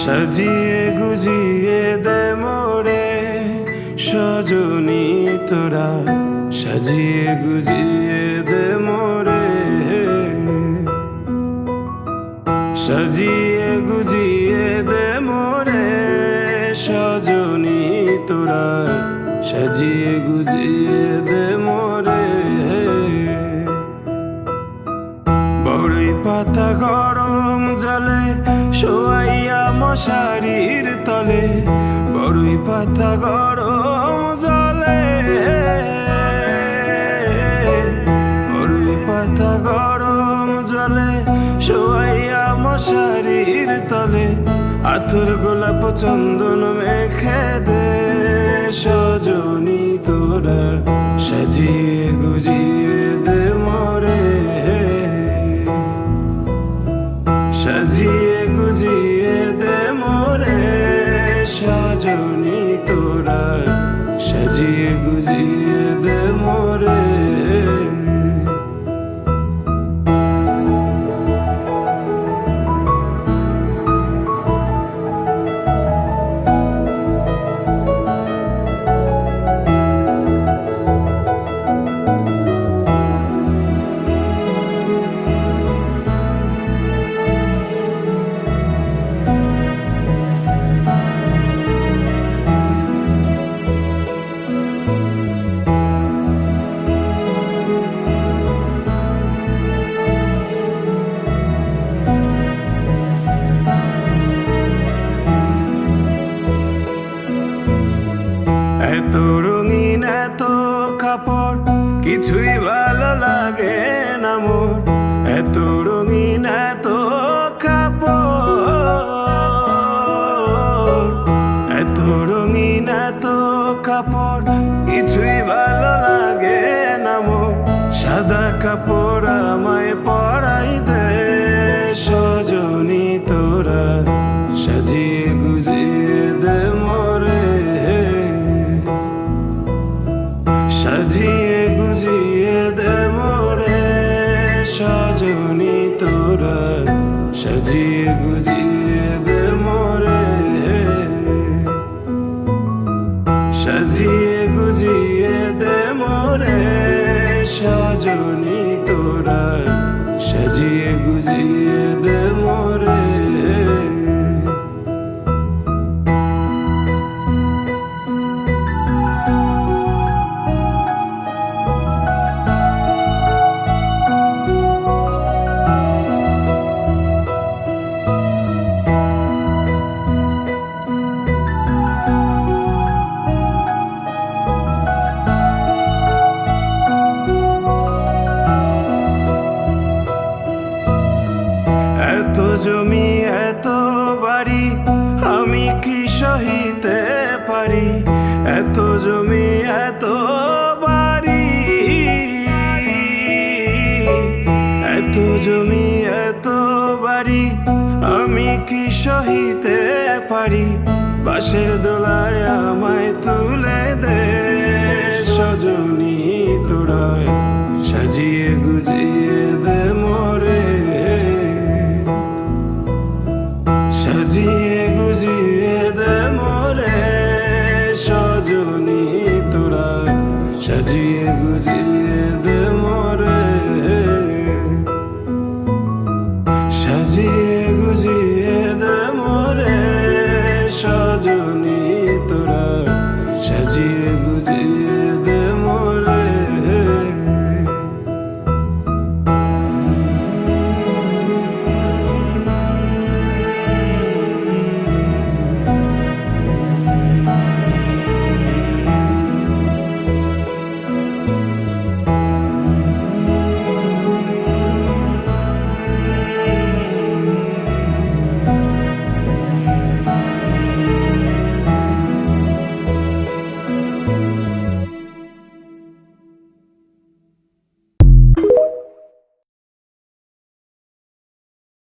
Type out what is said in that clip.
সাজিয়ে গুজিয়ে দে মোরে সজনী তোরা, সাজিয়ে গুজিয়ে দে মোরে, সাজিয়ে গুজিয়ে দে মোরে সজনী তোরা, সাজিয়ে গুজিয়ে দে মোরে। বড়ই পাতা গরম জলে শোয়াইয়া মশারির তলে, বড়ই পাতা গরম জলে, বড়ই পাতা গরম জলে শোয়াইয়া মশারির তলে, আতর গোলাপ চন্দন মেখে দে সজনী তোরা, সাজিয়ে গুজিয়ে দে মোরে, সাজিয়ে গুজিয়ে দে মোরে সজনী তোরা, সাজিয়ে গুজিয়ে দে মোরে। এত রঙিন এত কাপড় কিছুই ভালো লাগে না মোর, এত রঙিন এত কাপড়, এত রঙিন এত কাপড় কিছুই ভালো লাগে না মোর, সাদা কাপড় আমায় পরাই দে সজনী তোরা, সাজিয়ে গুজিয়ে দে মোরে, সাজিয়ে গুজিয়ে দে মোরে সজনী তোরা, সাজিয়ে গুজিয়ে দে মোরে, সাজিয়ে গুজিয়ে দে মোরে সজনী তোরা, সাজিয়ে গুজিয়ে দে মোরে। এত জমি এত বাড়ি আমি কি সহিতে পারি, এত জমি এত বাড়ি, এত জমি এত বাড়ি আমি কি সহিতে পারি, বাঁশের দোলায় আমায় তুলে দে সজনী তোরা, সাজিয়ে গুজিয়ে দে মোরে, সাজিয়ে গুজিয়ে দে মোরে সজনী তোরা, সাজিয়ে